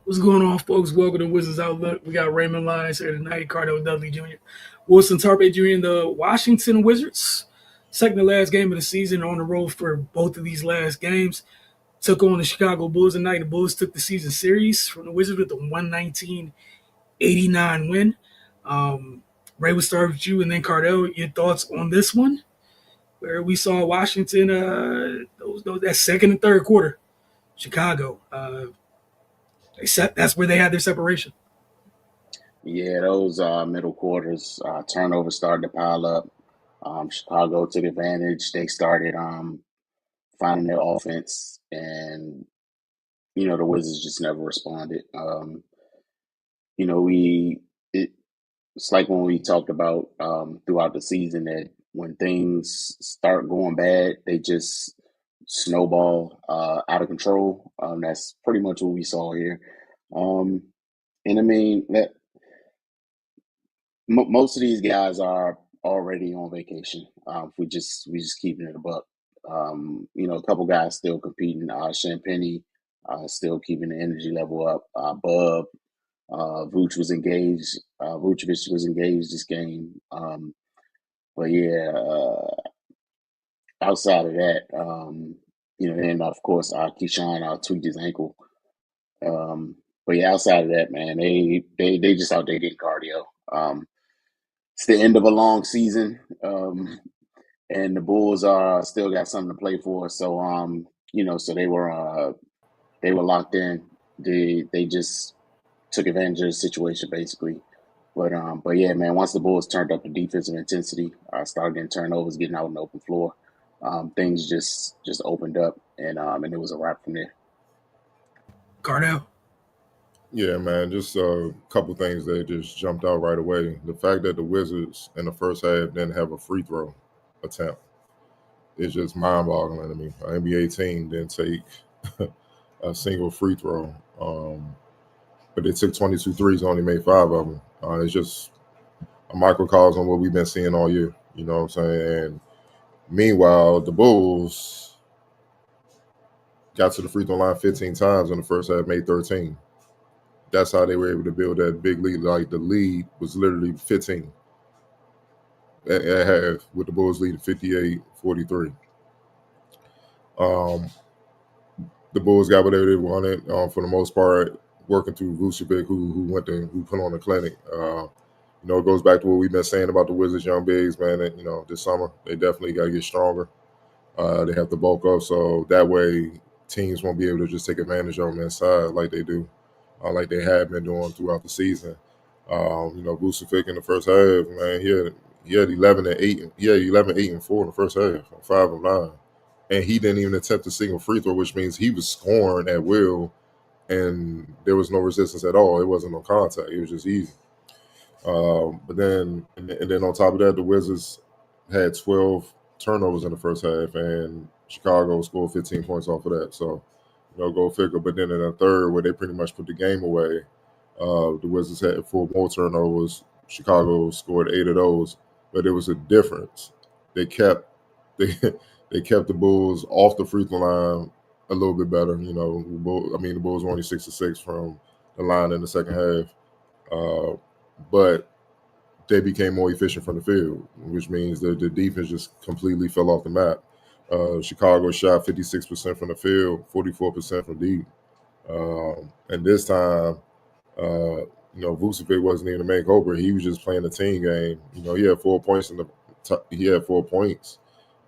What's going on, folks? Welcome to Wizards Outlook. We got Raymond Lyons here tonight, Cardell Dudley Jr., Wilson Tarpe Jr., and the Washington Wizards. Second to last game of the season on the road for both of these last games. Took on the Chicago Bulls tonight. The Bulls took the season series from the Wizards with a 119-89 win. Ray, we'll start with you, and then Cardell, your thoughts on this one, where we saw Washington, that second and third quarter, Chicago. That's where they had their separation. Yeah, those middle quarters, turnovers started to pile up. Chicago took advantage. They started finding their offense, and the Wizards just never responded. You know, we it, it's like when we talked about throughout the season that when things start going bad, they just snowball out of control. That's pretty much what we saw here. Um, and I mean that most of these guys are already on vacation. If we just keeping it a buck. A couple guys still competing. Champagny still keeping the energy level up. Bub, Vucevic was engaged this game. But yeah, outside of that, and of course, Keyshawn tweaked his ankle. But yeah, outside of that, man, they just out there getting cardio. It's the end of a long season, and the Bulls are still got something to play for. So so they were locked in. They just took advantage of the situation basically. But yeah, man, once the Bulls turned up the defensive intensity, started getting turnovers, getting out on the open floor, things just opened up, and it was a wrap from there. Cardell. Yeah, man, just a couple things that just jumped out right away. The fact that the Wizards in the first half didn't have a free throw attempt is just mind-boggling to me. An NBA team didn't take a single free throw, but they took 22 threes, only made five of them. It's just a microcosm of what we've been seeing all year. You know what I'm saying? And meanwhile, the Bulls got to the free throw line 15 times in the first half, made 13. That's how they were able to build that big lead. Like the lead was literally 15 at half, with the Bulls leading 58-43. Um, the Bulls got whatever they wanted for the most part, working through Vucevic, who put on the clinic. It goes back to what we've been saying about the Wizards young bigs, man. That, this summer they definitely got to get stronger. They have to bulk up, so that way teams won't be able to just take advantage of them inside like they do, like they have been doing throughout the season. Vucevic in the first half, man, he had 11 and 8. He had 11, 8, and 4 in the first half, 5 of 9, and he didn't even attempt a single free throw, which means he was scoring at will, and there was no resistance at all. It wasn't no contact. It was just easy. But then, and then on top of that, the Wizards had 12 turnovers in the first half, and Chicago scored 15 points off of that. So, go figure. But then in the third, where they pretty much put the game away, the Wizards had 4 more turnovers. Chicago scored 8 of those, but there was a difference. They kept they they kept the Bulls off the free throw line a little bit better. The Bulls were only 6 of 6 from the line in the second half, but they became more efficient from the field, which means that the defense just completely fell off the map. Chicago shot 56% from the field, 44% from deep. And this time, Vucevic wasn't even the main culprit. He was just playing the team game. He had 4 points he had 4 points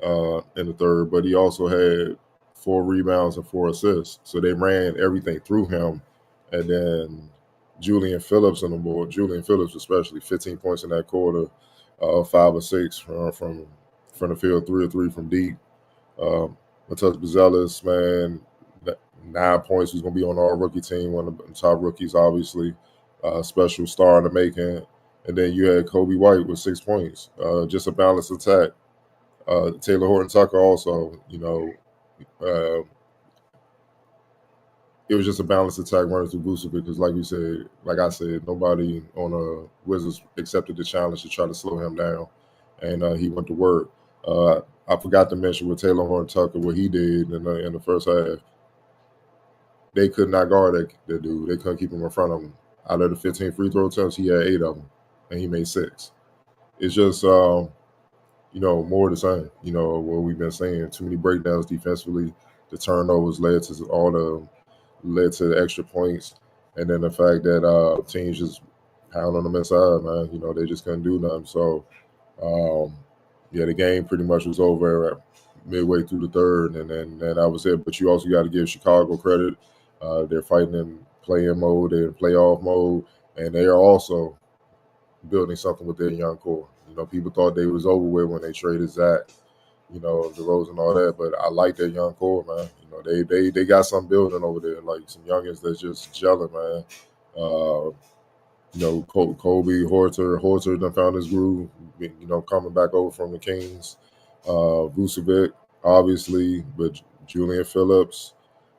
in the third, but he also had 4 rebounds and 4 assists. So they ran everything through him, and then Julian Phillips on the board. Julian Phillips, especially, 15 points in that quarter, 5 or 6 from the field, 3 or 3 from deep. Matus Buzelis, man, 9 points. He's going to be on our rookie team, one of the top rookies, obviously. Special star in the making. And then you had Kobe White with 6 points. Just a balanced attack. Taylor Horton Tucker also, uh, it was just a balanced attack running through Vucevic because, like I said, nobody on the Wizards accepted the challenge to try to slow him down, and he went to work. I forgot to mention with Taylor Horton Tucker what he did in the first half. they could not guard that dude. They couldn't keep him in front of him. Out of the 15 free throw attempts, he had 8 of them, and he made 6. It's just more of the same. What we've been saying. Too many breakdowns defensively. The turnovers led to the extra points, and then the fact that teams just pound on them inside, man. They just couldn't do nothing. So, the game pretty much was over midway through the third, and then that was it. But you also got to give Chicago credit. They're fighting in play-in mode, they're in playoff mode, and they are also building something with their young core. People thought they was over with when they traded Zach, DeRozan and all that, but I like their young core, man. They got something building over there, like some youngins that's just gelling, man. Kobe Horter done found his groove, coming back over from the Kings. Vucevic, obviously, but Julian Phillips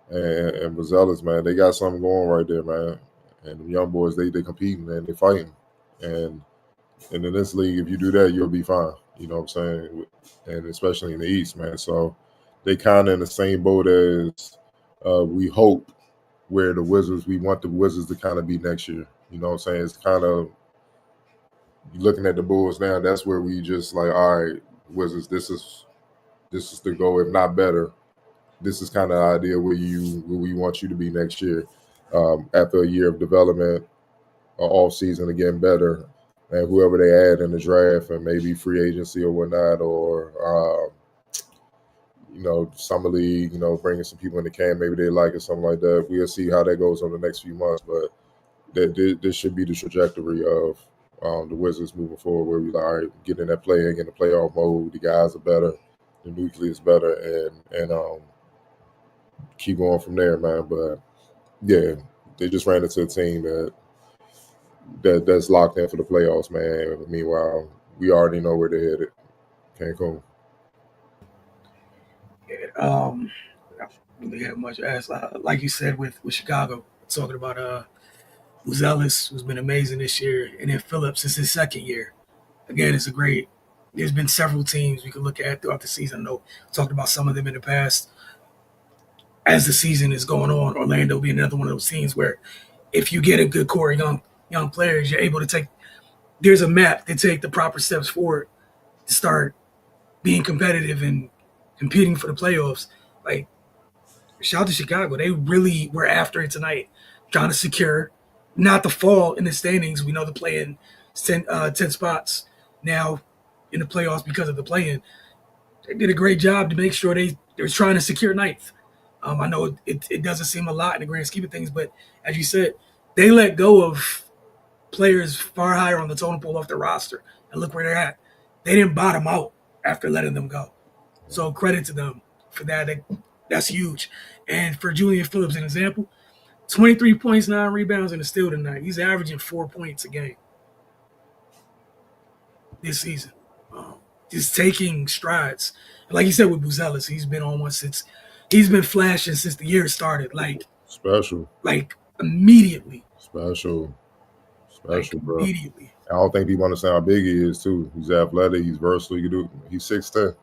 and Vazelis, man, they got something going right there, man. And the young boys, they competing and they fighting. And in this league, if you do that, you'll be fine. You know what I'm saying? And especially in the East, man. So they kind of in the same boat as we hope where we want the Wizards to kind of be next year. You know what I'm saying? It's kind of looking at the Bulls now. That's where we just like, all right, Wizards, this is the goal, if not better. This is kind of the idea where we want you to be next year, after a year of development, off season again better, and whoever they add in the draft and maybe free agency or whatnot, or summer league, bringing some people in the camp, maybe they like it, something like that. We'll see how that goes over the next few months, but this should be the trajectory of the Wizards moving forward, where we like, all right, get in that playing in the playoff mode. The guys are better, the nucleus better, and keep going from there, man. But yeah, they just ran into a team that's locked in for the playoffs, man. Meanwhile, we already know where they're headed. Cancun. I don't really have much to ask. Like you said with Chicago, talking about Uzelis, who's been amazing this year, and then Phillips is his second year. Again, it's a great. There's been several teams we could look at throughout the season. I know we talked about some of them in the past. As the season is going on, Orlando being another one of those teams where if you get a good core of young players, you're able to take. There's a map to take the proper steps forward to start being competitive and competing for the playoffs. Like, shout out to Chicago. They really were after it tonight, trying to secure not the fall in the standings. We know the play-in 10 spots now in the playoffs because of the play-in. They did a great job to make sure they were trying to secure ninth. I know it doesn't seem a lot in the grand scheme of things, but as you said, they let go of players far higher on the totem pole off the roster, and look where they're at. They didn't bottom out after letting them go. So credit to them for that. That's huge. And for Julian Phillips, an example, 23 points, 9 rebounds, and a steal tonight. He's averaging 4 points a game this season. Just taking strides. And like you said with Buzelis, he's been on one since he's been flashing since the year started. Like special. Like immediately. Special, bro. Immediately. I don't think people understand how big he is too. He's athletic, he's versatile, he can do he's 6'10".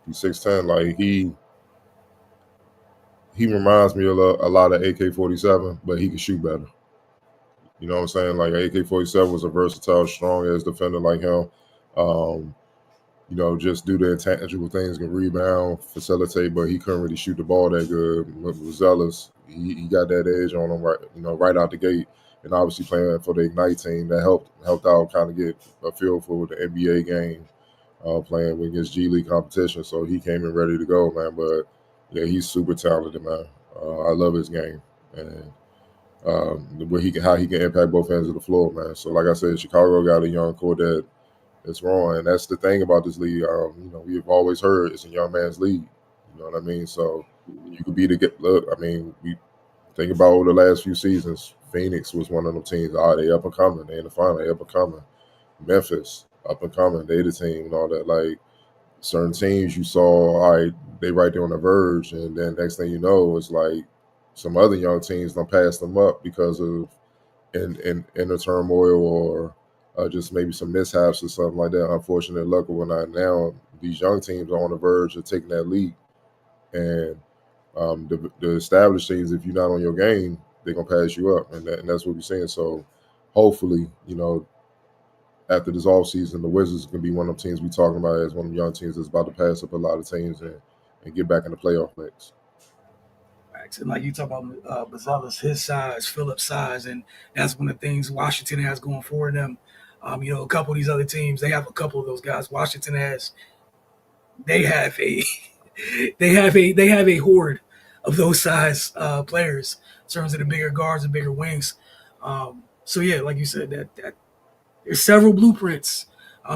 He's 6'10". Like he reminds me of a lot of AK-47, but he can shoot better. You know what I'm saying? Like AK-47 was a versatile, strong ass defender like him. Just do the intangible things, can rebound, facilitate, but he couldn't really shoot the ball that good. Was zealous. He got that edge on him right out the gate. And obviously playing for the Ignite team, that helped out kind of get a feel for the NBA game, playing against G League competition. So he came in ready to go, man. But yeah, he's super talented, man. I love his game and how he can impact both ends of the floor, man. So like I said, Chicago got a young core that's wrong, and that's the thing about this league. We've always heard it's a young man's league. You know what I mean? So you could be look. I mean, we think about over the last few seasons. Phoenix was one of them teams. They up and coming. They in the final. They up and coming. Memphis up and coming. They the team and all that. Like certain teams, you saw. All right, they right there on the verge, and then next thing you know, it's like some other young teams don't pass them up because of in the turmoil or just maybe some mishaps or something like that. Unfortunate luck or whatnot. Now these young teams are on the verge of taking that lead, and The established teams, if you're not on your game, they're gonna pass you up, and that's what we're saying. So hopefully, after this offseason, the Wizards can be one of the teams we talking about as one of the young teams that's about to pass up a lot of teams and get back in the playoff mix. And like you talk about Bazelis, his size, Phillips' size, and that's one of the things Washington has going for them. A couple of these other teams, they have a couple of those guys. Washington has, they have a, they have a horde of those size players in terms of the bigger guards and bigger wings. So yeah, like you said, that there's several blueprints.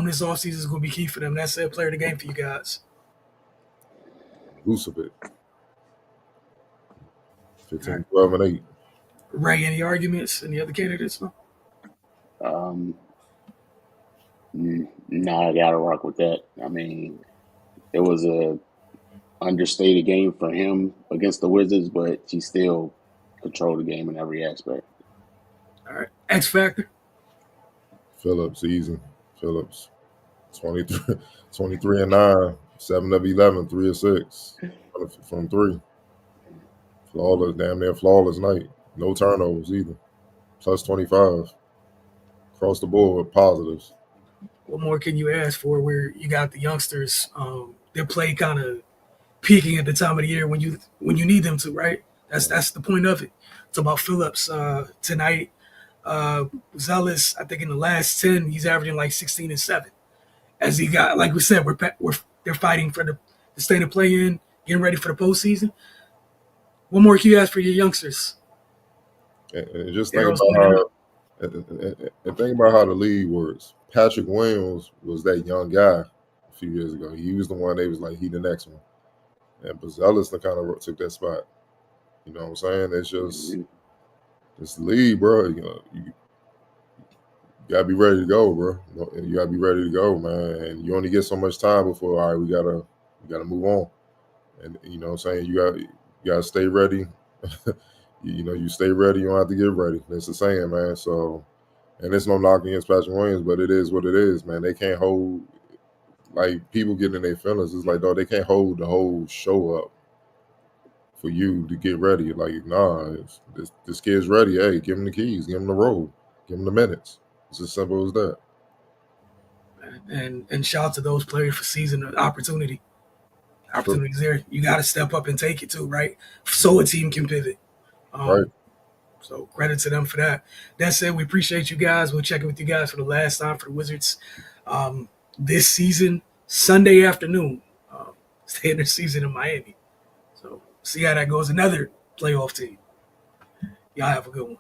This offseason is going to be key for them. That's a player of the game for you guys. Vucevic, 15, Right. 12, and 8. Ray, any arguments? Any other candidates? No? No, I gotta rock with that. I mean, it was a understated game for him against the Wizards, but he still controlled the game in every aspect. All right. X Factor. Phillips, easy. Phillips, 23, 23 and 9, 7 of 11, 3 of 6 from 3. Flawless, damn near flawless night. No turnovers either. Plus 25. Across the board, positives. What more can you ask for where you got the youngsters, their play kind of peaking at the time of the year when you need them to, right? That's the point of it. It's about Phillips tonight. Zealous, I think in the last 10, he's averaging like 16 and 7. As he got, like we said, they're fighting for the state of play in, getting ready for the postseason. What more can you ask for your youngsters? And just think about how the league works. Patrick Williams was that young guy a few years ago. He was the one they was like, he the next one. And Bazelis kind of took that spot. You know what I'm saying? It's just this league, bro. You gotta be ready to go, bro. You gotta be ready to go, man. And you only get so much time before, all right, we gotta move on. And you know what I'm saying? You gotta stay ready. You stay ready, you don't have to get ready. That's the saying, man. So, and it's no knock against Patrick Williams, but it is what it is, man. They can't hold, like, people getting in their feelings. It's like, dog, they can't hold the whole show up for you to get ready. Like, nah, this kid's ready. Hey, give him the keys, give him the road, give him the minutes. It's as simple as that. And shout out to those players for seizing the opportunity. Opportunities there. You got to step up and take it too, right? So a team can pivot. Right. So credit to them for that. That said, we appreciate you guys. We'll check in with you guys for the last time for the Wizards this season, Sunday afternoon. Stay in their season in Miami. So see how that goes. Another playoff team. Y'all have a good one.